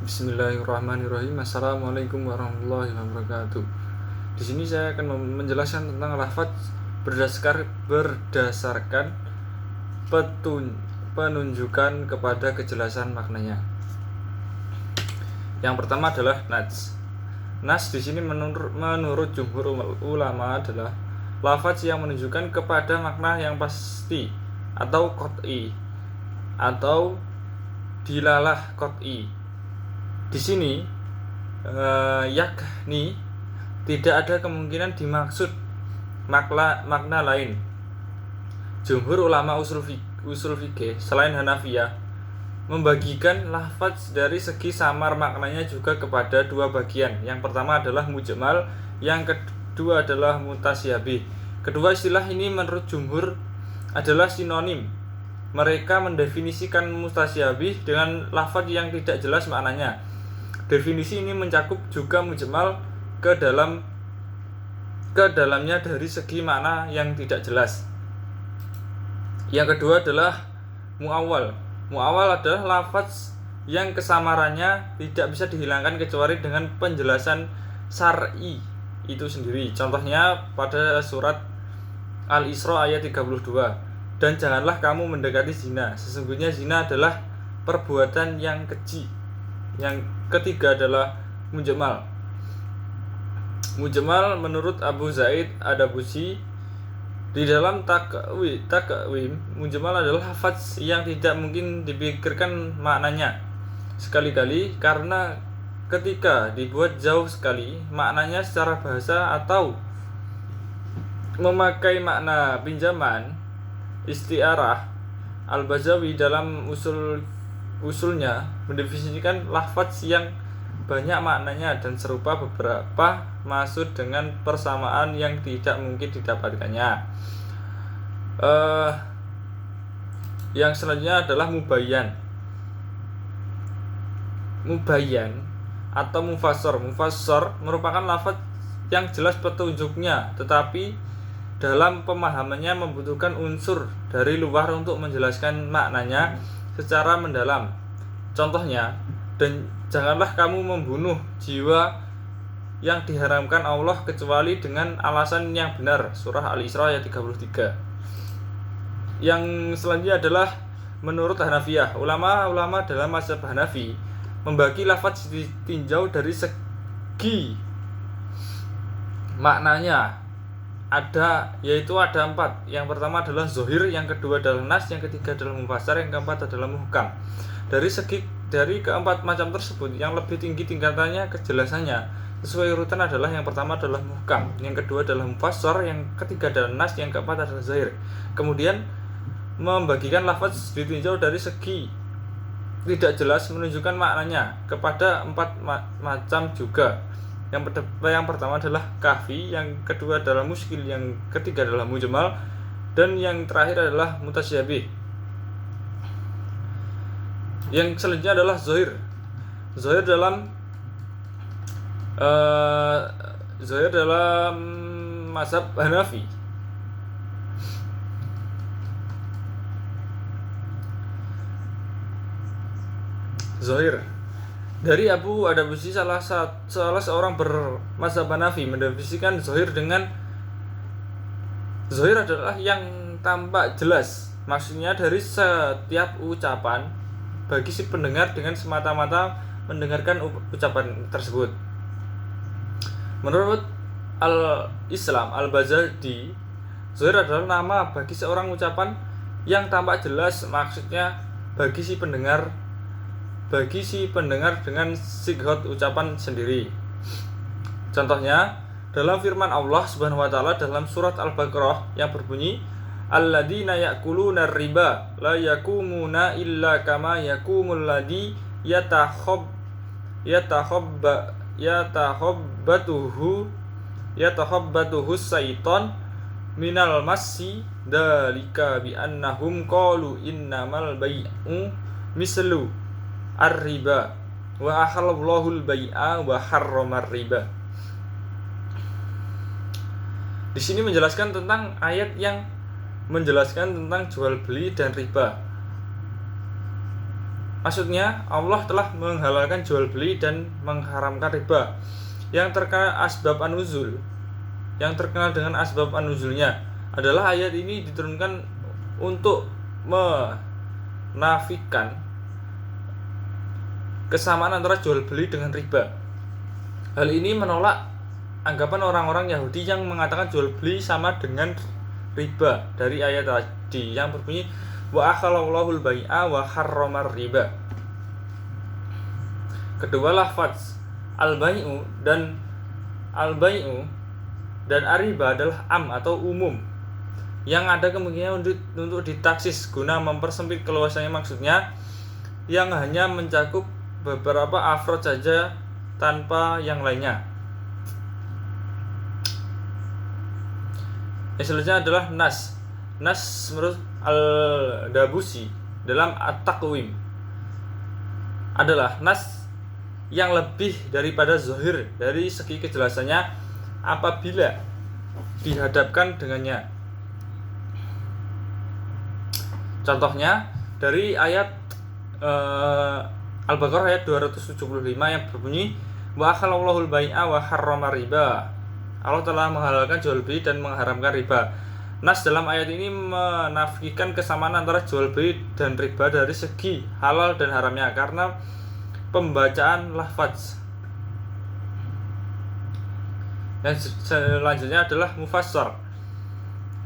Bismillahirrahmanirrahim. Assalamualaikum warahmatullahi wabarakatuh. Di sini saya akan menjelaskan tentang lafaz berdasarkan penunjukan kepada kejelasan maknanya. Yang pertama adalah nas. Nas di sini menurut jumhur ulama adalah lafaz yang menunjukkan kepada makna yang pasti atau qat'i atau dilalah qat'i. Di sini yakni tidak ada kemungkinan dimaksud makna lain. Jumhur ulama usul fikih selain Hanafiyah membagikan lafaz dari segi samar maknanya juga kepada dua bagian. Yang pertama adalah mujmal, yang kedua adalah mutasyabih. Kedua istilah ini menurut jumhur adalah sinonim. Mereka mendefinisikan mutasyabih dengan lafaz yang tidak jelas maknanya. Definisi ini mencakup juga mujmal ke dalamnya dari segi makna yang tidak jelas. Yang kedua adalah muawwal. Muawwal adalah lafaz yang kesamarannya tidak bisa dihilangkan kecuali dengan penjelasan syar'i itu sendiri. Contohnya pada surat Al-Isra ayat 32. Dan janganlah kamu mendekati zina. Sesungguhnya zina adalah perbuatan yang keji. Yang ketiga adalah mujmal. Mujmal menurut Abu Zaid Ad-Dabusi di dalam takwim, mujmal adalah lafaz yang tidak mungkin dipikirkan maknanya sekali-kali karena ketika dibuat jauh sekali maknanya secara bahasa atau memakai makna pinjaman istiarah. Al-Bazawi dalam usulnya mendefinisikan lafaz yang banyak maknanya dan serupa beberapa maksud dengan persamaan yang tidak mungkin didapatkannya. Yang selanjutnya adalah mubayyan atau mufassar. Mufassar merupakan lafaz yang jelas petunjuknya tetapi dalam pemahamannya membutuhkan unsur dari luar untuk menjelaskan maknanya secara mendalam. Contohnya, dan janganlah kamu membunuh jiwa yang diharamkan Allah kecuali dengan alasan yang benar. Surah Al-Isra ayat 33. Yang selanjutnya adalah menurut Hanafiyah. Ulama-ulama dalam mazhab Hanafi membagi lafaz ditinjau dari segi maknanya. Yaitu ada 4. Yang pertama adalah zohir, yang kedua adalah nas, yang ketiga adalah mufassar, yang keempat adalah muhkam. Dari keempat macam tersebut, yang lebih tinggi tingkatannya kejelasannya sesuai urutan adalah yang pertama adalah muhkam, yang kedua adalah mufassar, yang ketiga adalah nas, yang keempat adalah zahir. Kemudian membagikan lafaz ditinjau dari segi tidak jelas menunjukkan maknanya kepada 4 macam juga. Yang pertama adalah kahfi, yang kedua adalah muskil, yang ketiga adalah mujmal, dan yang terakhir adalah mutasyabih. Yang selanjutnya adalah zohir. Zohir dalam mazhab Hanafi. Zohir dari Abu Ad-Dabusi, salah seorang bermazhab Hanafi mendefinisikan zohir dengan zohir adalah yang tampak jelas, maksudnya dari setiap ucapan bagi si pendengar dengan semata-mata mendengarkan ucapan tersebut. Menurut Al-Islam Al-Bazadi, zohir adalah nama bagi seorang ucapan yang tampak jelas, maksudnya bagi si pendengar dengan sighot ucapan sendiri. Contohnya dalam firman Allah Subhanahu wa taala dalam surat Al-Baqarah yang berbunyi alladzina ya'kuluna riba la yakumuna illa kama yakumul ladzi yatahabbatuhu syaiton minal massi dalika bi annahum qalu innamal bai'u mislu ar-riba wa ahallallahu al-bai'a wa harramar riba. Di sini menjelaskan tentang ayat yang menjelaskan tentang jual beli dan riba. Maksudnya Allah telah menghalalkan jual beli dan mengharamkan riba. Yang terkenal dengan asbab an-nuzulnya adalah ayat ini diturunkan untuk menafikan kesamaan antara jual beli dengan riba. Hal ini menolak anggapan orang-orang Yahudi yang mengatakan jual beli sama dengan riba dari ayat tadi yang berbunyi wa akhalallahul bai'a wa harramar riba. Kedua lafaz al-bai'u dan ar-riba adalah atau umum yang ada kemungkinan untuk ditaksis guna mempersempit keluasannya, maksudnya yang hanya mencakup beberapa afrod saja tanpa yang lainnya. Selanjutnya adalah nas menurut Al-Dabusi dalam At-Taqwim adalah nas yang lebih daripada zahir dari segi kejelasannya apabila dihadapkan dengannya. Contohnya dari ayat Al-Baqarah ayat 275 yang berbunyi wa akhalallahul bai'a wa harramar riba. Allah telah menghalalkan jual beli dan mengharamkan riba. Nas dalam ayat ini menafikan kesamaan antara jual beli dan riba dari segi halal dan haramnya karena pembacaan lafaz. Dan selanjutnya adalah mufassar.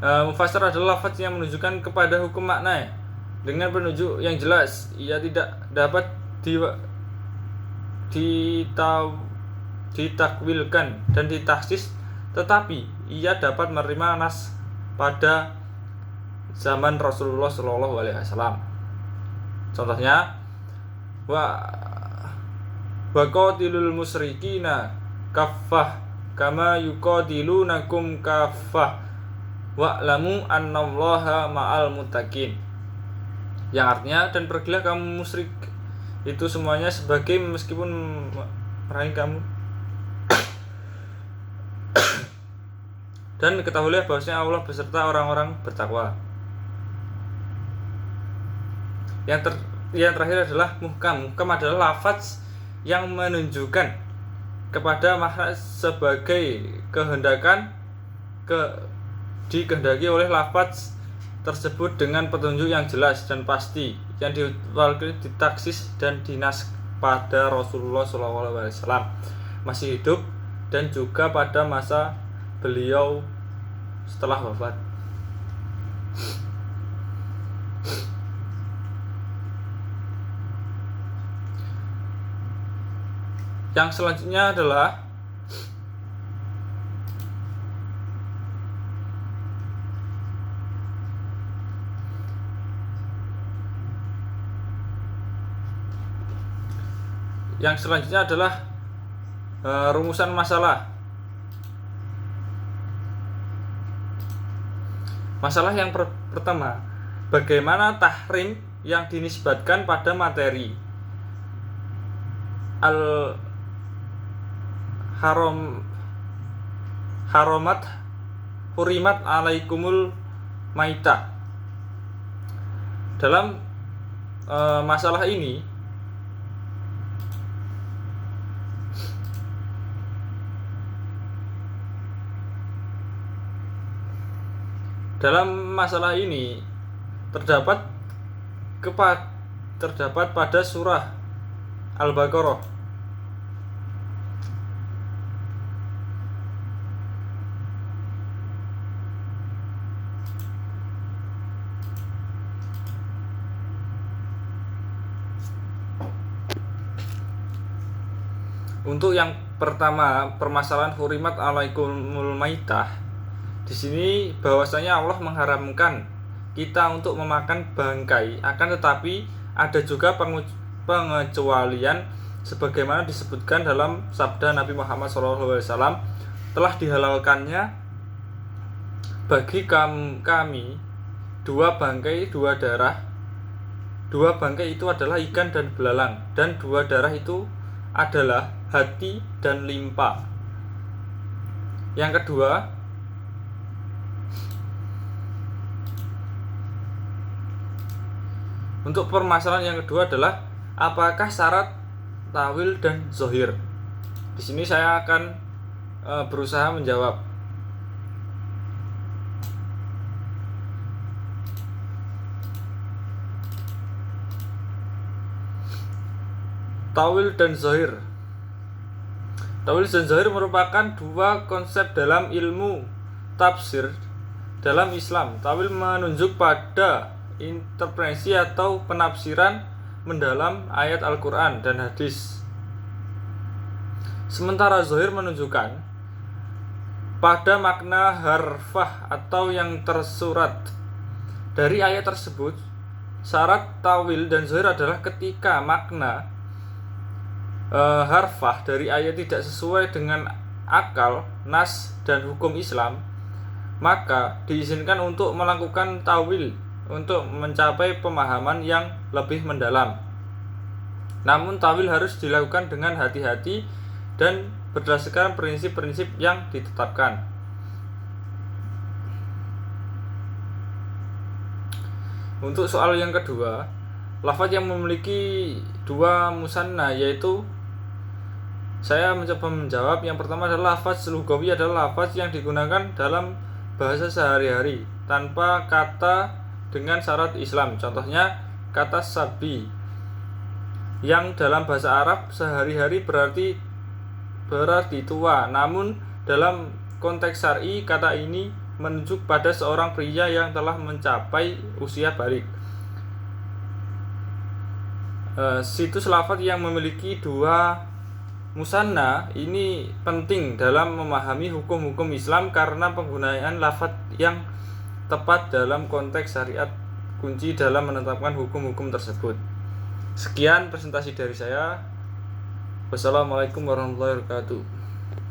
Mufassar adalah lafaz yang menunjukkan kepada hukum makna dengan penunjuk yang jelas. Ia tidak dapat ditakwilkan dan ditaksis, tetapi ia dapat menerima nas pada zaman Rasulullah SAW. Contohnya wa qatilul musyrikina kaffah kama yuqatilunakum kaffah wa'lamu annallaha ma'al muttaqin, yang artinya dan pergilah kamu musyrik itu semuanya sebagai meskipun merangi kamu dan ketahuilah bahwasanya Allah beserta orang-orang bertakwa. Yang terakhir adalah muhkam. Muhkam adalah lafaz yang menunjukkan kepada makna sebagai dikehendaki oleh lafaz tersebut dengan petunjuk yang jelas dan pasti yang diwakili ditaksis dan dinas pada Rasulullah SAW masih hidup dan juga pada masa beliau setelah wafat. Yang selanjutnya adalah rumusan masalah. Masalah yang pertama, bagaimana tahrim yang dinisbatkan pada materi hurimat alaikumul maitah. Dalam masalah ini terdapat pada surah Al-Baqarah untuk yang pertama, permasalahan hurimat alaikumul maitah. Di sini bahwasanya Allah mengharamkan kita untuk memakan bangkai, akan tetapi ada juga pengecualian sebagaimana disebutkan dalam sabda Nabi Muhammad SAW, telah dihalalkannya bagi kami dua bangkai, dua darah. Dua bangkai itu adalah ikan dan belalang, dan dua darah itu adalah hati dan limpa. Yang kedua, untuk permasalahan yang kedua adalah apakah syarat tawil dan zohir? Di sini saya akan berusaha menjawab. Tawil dan zohir. Tawil dan zohir merupakan dua konsep dalam ilmu tafsir dalam Islam. Tawil menunjuk pada interpretasi atau penafsiran mendalam ayat Al-Quran dan hadis. Sementara zohir menunjukkan pada makna harfah atau yang tersurat dari ayat tersebut. Syarat tawil dan zohir adalah ketika makna harfah dari ayat tidak sesuai dengan akal, nas, dan hukum Islam, maka diizinkan untuk melakukan tawil untuk mencapai pemahaman yang lebih mendalam. Namun tawil harus dilakukan dengan hati-hati dan berdasarkan prinsip-prinsip yang ditetapkan. Untuk soal yang kedua, lafaz yang memiliki dua musanna, yaitu saya mencoba menjawab. Yang pertama adalah lafaz lugawi, adalah lafaz yang digunakan dalam bahasa sehari-hari tanpa kata dengan syarat Islam. Contohnya kata sabi yang dalam bahasa Arab sehari-hari berarti tua. Namun dalam konteks syar'i kata ini menunjuk pada seorang pria yang telah mencapai usia balik. Situs lafaz yang memiliki dua musanna ini penting dalam memahami hukum-hukum Islam karena penggunaan lafaz yang tepat dalam konteks syariat kunci dalam menetapkan hukum-hukum tersebut. Sekian presentasi dari saya. Wassalamualaikum warahmatullahi wabarakatuh.